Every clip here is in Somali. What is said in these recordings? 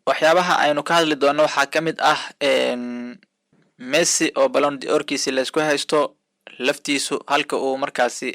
waxyaabaha aynu ka hadli doono waxaa ka mid ah Messi oo Ballon d'Orkiisi la isku haysto laftiisu halka uu markaasi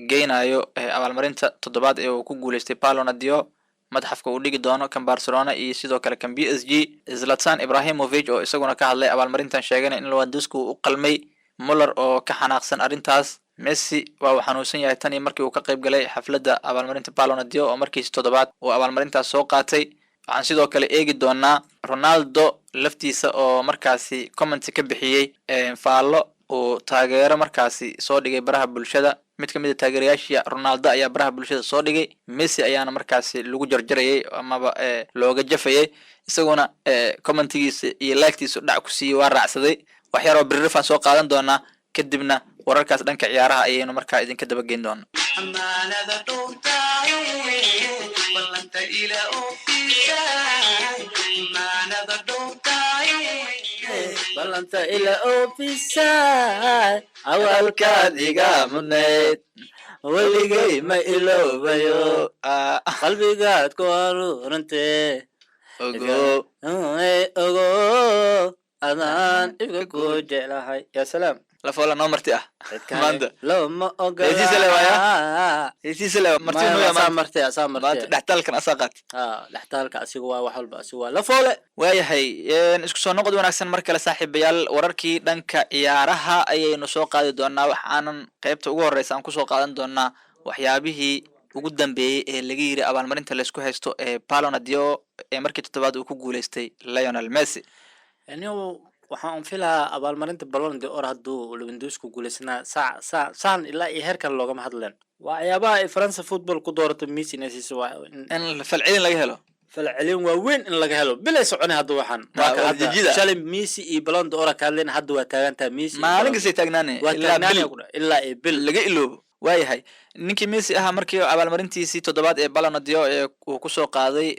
geynayo abaalmarinta toddobaad ee uu ku guuleystay Ballon d'Or madaxafka uu dhigi doono kan Barcelona iyo sidoo kale kan PSG. Zlatan Ibrahimovic oo isaguna ka hadlay abaalmarintan sheegana in Lewandowski uu qalmay. Muller oo ka xanaaqsan arrintaas. Messi waa uu xanuunsan yahay tan iyo markii uu ka qayb galay xafladda abaalmarinta Ballon d'Or oo markiisa toddobaad uu abaalmarintaas soo qaatay. waxaan sidoo kale eegi doonaa Ronaldo laftiisa oo markaasi comment ka bixiyay faallo oo taageero markaasi soo dhigay baraha bulshada. mid ka mid ah taageerayaasha Ronaldo ayaa baraha bulshada soo dhigay. Messi ayaana markaasi lagu jarjarayay amaba looga jafayay, isaguna commentigiisa iyo like-tiisa dhac ku siiyay waa raacsaday. wax yar oo birrifan soo qaadan doonaa kadibna wararkaas dhanka ciyaaraha ayaynu markaa idinka daba geyn doonaa. balanta ila ofisay awalkaad iga mudnayd waligay ma iloobayo qalbigaad ku aruurantee ogo adaan ibka ku jeclahay. ya salaam la foola noo marti ah maanta lama ogola hesiisa le marti noo yamaa marti maanta dhaxtalkan asaqat dhaxtalka asigu waa wax walba asigu waa la foole. waayahay isku soo noqod wanaagsan mar kale saaxiibayaal. wararkii dhanka ciyaaraha ayaynu soo qaadi doonaa. waxaanan qaybta ugu horeysa aan kusoo qaadan doonaa waxyaabihii ugu dambeeyay ee laga yiri abaalmarinta la isku haysto ee Ballon d'Or ee markii toddobaad uu ku guuleystay Lionel Messi. waxaan filayaa abaalmarinta Ballon d'Or hadduu Lewandowski guuleysnaa saan ilaa iyo heerkan loogama hadleen. waxyaabaha ay France football ku doorato Messi nasiis waa in falcelin laga helo falcelin waaweyn in laga helo bilay soconay hadda waxaan shalay Messi iyo Ballon d'Or ka hadleen hadda waa taagantaa Messi maalin kasta taagnaanay ilaa bil laga iloobo. waayahay ninkii Messi ahaa markii abaalmarintiisii toddobaad ee Ballon d'Or ee uu ku soo qaaday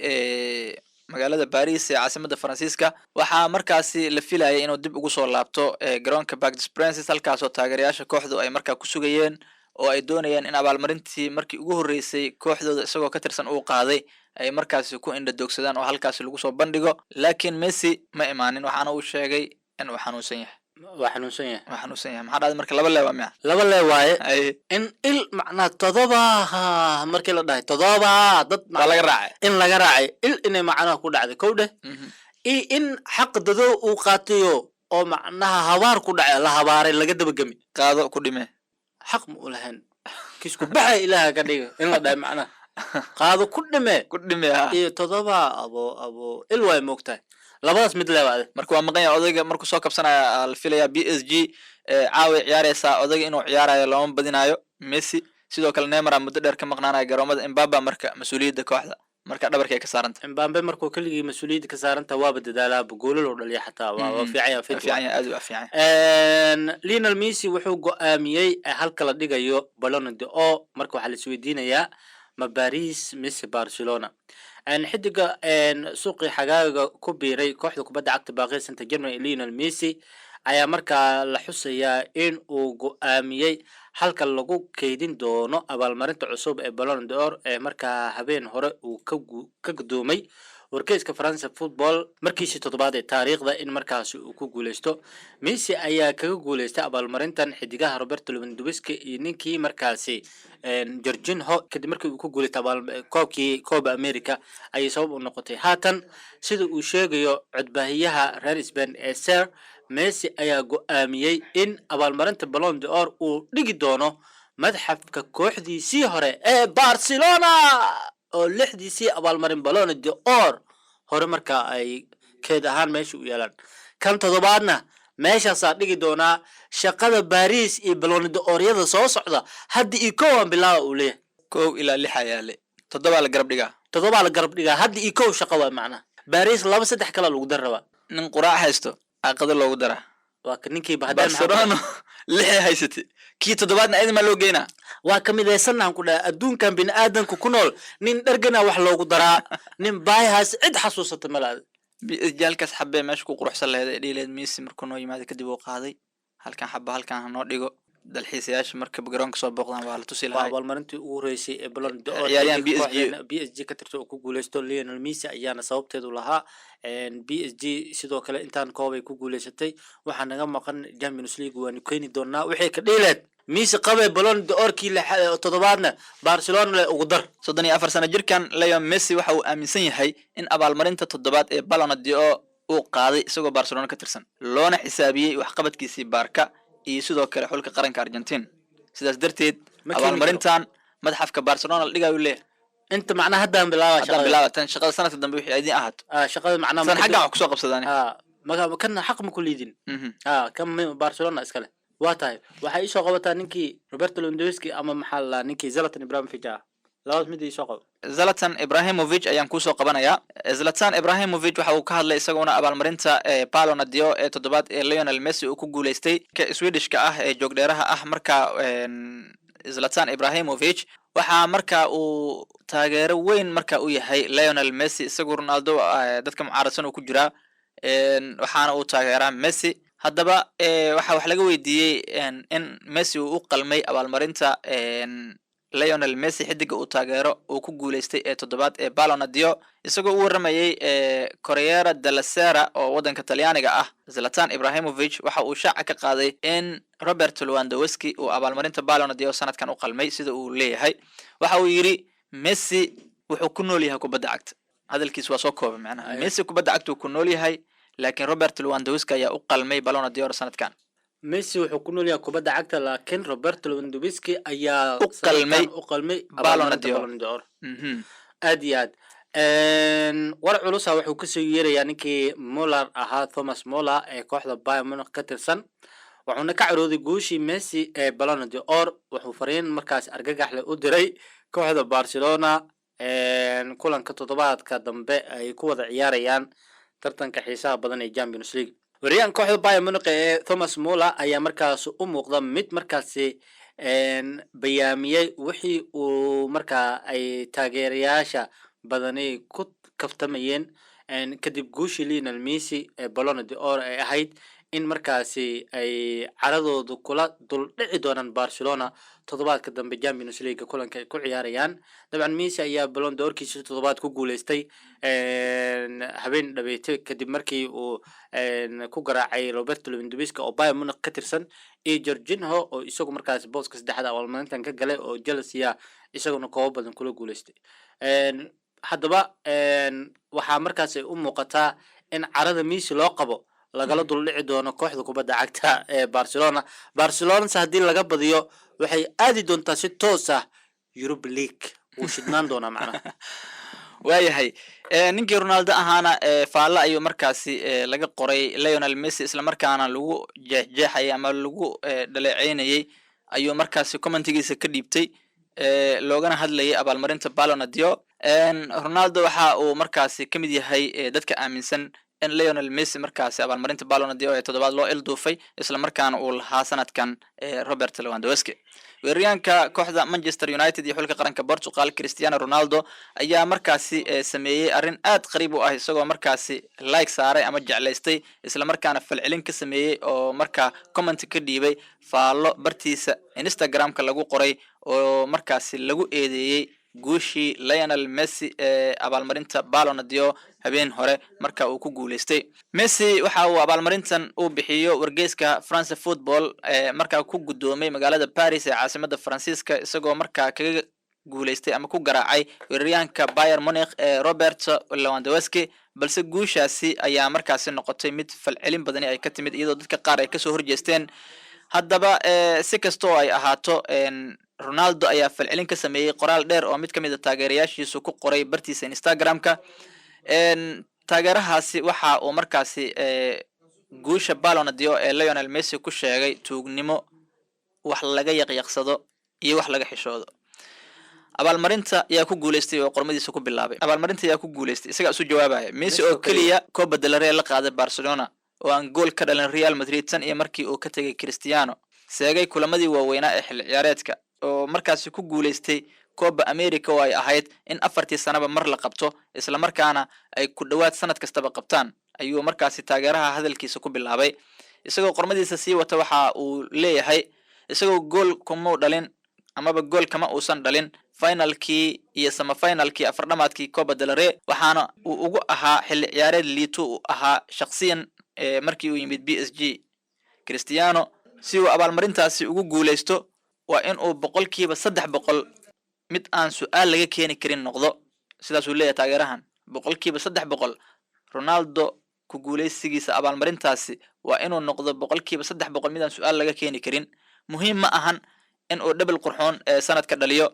magaalada Paris ee caasimadda Faransiiska waxaa markaasi la filayay inuu dib ugu soo laabto garoonka Parc des Princes halkaas oo taageerayaasha kooxdu ay markaa ku sugayeen oo ay doonayeen in abaalmarintii markii ugu horeysay kooxdooda isagoo ka tirsan uu qaaday ay markaasi ku indhadoogsadaan oo halkaasi lagu soo bandhigo. laakiin Messi ma imaanin waxaana uu sheegay in uu xanuunsan yahay. waxanuunsan yahay maxaa dhacday marka laba leewa miya laba lee waaye in il macnaa todoba markii la dhahay todoba dad laga raacay in laga raacay il inay macnaha ku dhacday kow dheh in xaq dado uu qaatiyo oo macnaha habaar ku dhacay la habaaray laga dabagami qaado ku dhime xaq ma u lahayn kisku baxay ilaaha ka dhigo in la dhahay macnaha qaado ku dhime iyo todoba abo il way moogtahay labadaas mid leeyahay marka waa maqan yahay odayga markuu soo kabsanaya la filayaa PSG caawi ciyaaraysa odayga inuu ciyaarayo looma badinayo. Messi sidoo kale Neymar muddo dheer ka maqnaanaya garoomada. Mbappe marka mas'uuliyadda kooxda marka dhabarka ay ka saaranta. Mbappe markuu kaligii mas'uuliyadda ka saaranta waa badalaa goolal oo dhaliya xataa waa fiican aad u fiican. Lionel Messi wuxuu go'aamiyay halka la dhigayo Ballon d'Or marka waxa la isweydiinayaa ma Paris mise Barcelona. xidiga suuqii xagaaga ku biiray kooxda kubadda cagta Paris Saint-Germain Lionel Messi ayaa markaa la xusayaa in uu go'aamiyay halka lagu keydin doono abaalmarinta cusub ee Ballon d'Or ee markaa habeen hore uu ka gudoomay wargeyska France Football markiisii toddobaad ee taariikhda in markaas uu ku guuleysto. Messi ayaa kaga guuleystay abaalmarintan xidigaha Roberto Lewandowski iyo ninkii markaasi Jorginho kadib markii uu ku guuleystay koobkii Copa America ay sabab u noqotay. haatan sida uu sheegayo codbaahiyaha reer Spain ee Sir Messi ayaa go'aamiyay in abaalmarinta Ballon d'Or uu dhigi doono madxafka kooxdiisii hore ee Barcelona oo lixdiisii abaalmarin Ballon d'Or hore markaa ay keed ahaan meesha u yeelaan. kan toddobaadna meeshaas dhigi doonaa shaqada Paris iyo Ballon d'Or-yada soo socda hadda iyo koowan bilaa u leeyahay 1 ilaa 6 ayaa le toddoba la garab dhigaa hadda iyo koow shaqo waa macna Paris 2-3 kala lagu darraba nin quraac haysto aqada loogu dara waa ka ninkii bahadaan Barcelona 6 haysatay kii toddobaadna idin ma loo geynaa waa kamidaysanaan ku dhahay adduunkan bini'aadanku ku nool nin dhargana wax loogu daraa nin baayahaas cid xasuusata malaad jaalkaas xabbe meesha ku quruxsan lahayd ee dhiileed Messi markuu noo yimaado kadib uu qaaday halkan xabba halkan hanoo dhigo dalxiisayaasha marka garoonka soo booqdaan waa la tusi waa lahay abaalmarintii ugu horeysay ee Ballon d'Or ciyaaryahan xidig PSG kooxdeena PSG ka tirsan oo ku guuleysto Lionel Messi ayaana sababteedu lahaa PSG sidoo kale intaan koob ay ku guuleysatay waxaa naga maqan Champions League waanu keeni doonaa waxay ka dhiileed Messi qabay Ballon d'Or kii toddobaadna Barcelona ugu dar 34 sano jirkan Lionel Messi waxa uu aaminsan yahay in abaalmarinta toddobaad ee Ballon d'Or uu qaaday isagoo Barcelona ka tirsan loona xisaabiyay waxqabadkiisii Barca iyo sidoo kale xulka qaranka Argentina sidaas darteed abaalmarintan madaxafka Barcelona la dhigayo leeyahay inta macnaha haddaan bilaaba tan shaqada sanadka dambe wixii idin ahaato shaqada macnaha san xagga wax ku soo qabsadaan kan xaq ma ku liidin kan Barcelona iskale waa tahay waxay isoo qabataa ninkii Roberto Lewandowski ama maxaa la ninkii Zlatan Ibrahimovic labaad mid isoo qabo Zlatan Ibrahimovic ayaan ku soo qabanayaa Zlatan Ibrahimovic waxa uu ka hadlay isaguna abaalmarinta Ballon d'Or ee toddobaad ee Lionel Messi uu ku guuleystay ka Swedishka ah ee joogdheeraha ah marka Zlatan Ibrahimovic waxa marka uu taageero weyn marka uu yahay Lionel Messi isagoo Ronaldo dadka mucaaradsan uu ku jira waxaana uu taageeraa Messi haddaba waxa wax laga weydiiyey in Messi uu u qalmay abaalmarinta Lionel Messi xidiga uu taageero uu ku guuleystay ee toddobaad ee Ballon d'Or isagoo u waramayay Corriere della Sera oo wadanka Talyaaniga ah Zlatan Ibrahimovic waxa uu shaaca ka qaaday in Robert Lewandowski uu abaalmarinta Ballon d'Or sanadkan u qalmay sida uu leeyahay waxa uu yiri Messi wuxuu ku nool yahay kubadda cagta hadalkiisu waa soo koobay macnaha Messi kubadda cagta uu ku nool yahay laakiin Robert Lewandowski ayaa u qalmay Ballon d'Or sanadkan Messi wuxuu ku nool yahay kubadda cagta laakiin Robert Lewandowski ayaa u qalmay Ballon d'Or aad iyo aad war culusa wuxuu ka soo yeerayaa ninkii Muller ahaa Thomas Muller ee kooxda Bayern Munich ka tirsan wuxuuna ka carooday guushii Messi ee Ballon d'Or wuxuu fariin markaas argagax leh u diray kooxda Barcelona kulanka toddobaadka dambe ay ku wada ciyaarayaan tartanka xiisaha badan ee Champions League wariyaan kooxda Bayern Munich ee Thomas Muller ayaa markaas u muuqda mid markaasi bayaamiyay wixii uu markaa ay taageerayaasha badani ku kaftamayeen kadib guushii Lionel Messi ee Ballon d'Or ay ahayd in markaasi ay caradoodu kula dul dhici doonaan Barcelona toddobaadka dambe Champions League kulanka ay ku ciyaarayaan dabcan Messi ayaa Ballon d'Or-kiisa toddobaad ku guuleystay habeen dhabeeyay kadib markii uu ku garaacay Roberto Lewandowski oo Bayern Munich ka tirsan iyo Jorginho oo isagu markaas booska saddexda abaalmarintan ka galay oo Chelsea isaguna koob badan kula guuleystay haddaba waxaa markaas ay u muuqataa in carada Messi loo qabo lagala dul dhici doono kooxda kubadda cagta ee Barcelona haddii laga badiyo waxay aadi doontaa si toos ah Europa League uu shidnaan doonaa macnaha waayahay ninkii Ronaldo ahaana faalla ayuu markaasi laga qoray Lionel Messi isla markaana lagu jeexjeexay ama lagu dhaleeceynayay ayuu markaasi commentigiisa ka dhiibtay loogana hadlayay abaalmarinta Ballon d'Or Ronaldo waxa uu markaasi kamid yahay dadka aaminsan in Lionel Messi markaasi abaalmarinta Ballon d'Or ee toddobaad loo ilduufay isla markaana uu lahaa sanadkan Robert Lewandowski weeraryahanka kooxda Manchester United iyo xulka qaranka Portugal Cristiano Ronaldo ayaa markaasi sameeyay arrin aad qariib u ah isagoo markaasi like saaray ama jeclaystay isla markaana falcelin ka sameeyay oo markaa comment ka dhiibay faallo bartiisa Instagram-ka lagu qoray oo markaasi lagu eedeeyay guushii Lionel Messi ee abaalmarinta Ballon d'Or habeen hore marka uu ku guuleystay Messi waxa uu abaalmarintan uu bixiyo wargeyska France Football marka ku gudoomay magaalada Paris ee caasimadda Faransiiska isagoo marka kaga guuleystay ama ku garaacay weeraryahanka Bayern Munich ee Robert Lewandowski balse guushaasi ayaa markaasi noqotay mid falcelin badan ay ka timid iyadoo dadka qaar ay ka soo horjeesteen haddaba si kastoo ay ahaato Ronaldo ayaa falcelin ka sameeyay qoraal dheer oo mid kamid ah taageerayaashiisu ku qoray bartiisa Instagram-ka taageerahaasi waxa uu markaasi guusha Ballon d'Or ee Lionel Messi ku sheegay tuugnimo wax laga yaqyaqsado iyo wax laga xishoodo abaalmarinta ayaa ku guuleystay oo qormadiisa ku bilaabay abaalmarinta ayaa ku guuleystay isaga isu jawaabaya Messi oo kaliya Copa del Rey la qaaday Barcelona oo aan gool ka dhalin Real Madrid tan iyo markii uu ka tagay Cristiano seegay kulamadii waaweynaa ee xil ciyaareedka oo markaasi ku guuleystay Copa America oo ay ahayd in 4 sanaba mar la qabto isla markaana ay ku dhawaad sanad kastaba qabtaan ayuu markaasi taageeraha hadalkiisa ku bilaabay isagoo qormadiisa sii wata waxa uu leeyahay isagoo gool kuma dhalin amaba gool kama uusan dhalin finalkii iyo semifinalkii afardhamaadkii Copa del Rey waxaana uu ugu ahaa xilli ciyaareed liito uu ahaa shakhsiyan markii uu yimid PSG. Cristiano si uu abaalmarintaasi ugu guuleysto waa in uu 300% mid aan su'aal laga keeni karin noqdo, sidaas uu leeyahay taageerahan 300%. Ronaldo ku guuleysigiisa abaalmarintaasi waa inuu noqdo 300% mid aan su'aal laga keeni karin. Muhiim ma ahan in uu double qurxoon sanadka dhaliyo,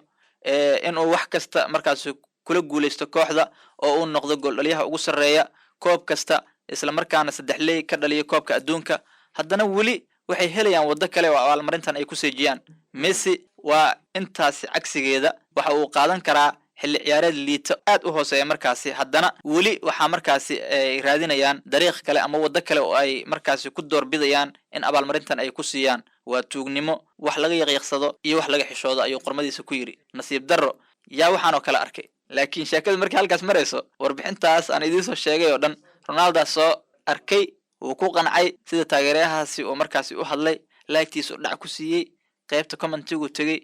in uu wax kasta markaas kula guuleysto kooxda oo uu noqdo gool dhaliyaha ugu sareeya koob kasta isla markaana saddexley ka dhaliyo koobka adduunka. haddana weli waxay helayaan wado kale oo abaalmarintan ay ku seejiyaan. Messi waa intaasi cagsigeeda waxa uu qaadan karaa xilli ciyaareed liito aad u hooseeya markaasi, haddana weli waxa markaasi ay raadinayaan dariiq kale ama wado kale oo ay markaasi ku doorbidayaan in abaalmarintan ay ku siiyaan. waa tuugnimo, wax laga yaqiiqsado iyo wax laga xishoodo ayuu qormadiisa ku yiri. nasiib darro yaa waxaan oo kale arkay, laakiin sheekadu markii halkaas marayso warbixintaas aan idiin soo sheegay oo dhan Ronaldo soo arkay uu ku qancay sida taageerayaashaasi oo markaasi u hadlay, laagtiisa dhac ku siiyay, qaybta commentigu tagay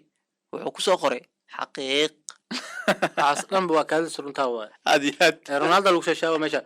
wuxuu ku soo qoray xaqiiq aslan waa kaadis runtaa waa aad Ronaldo lagu sheeshaa meesha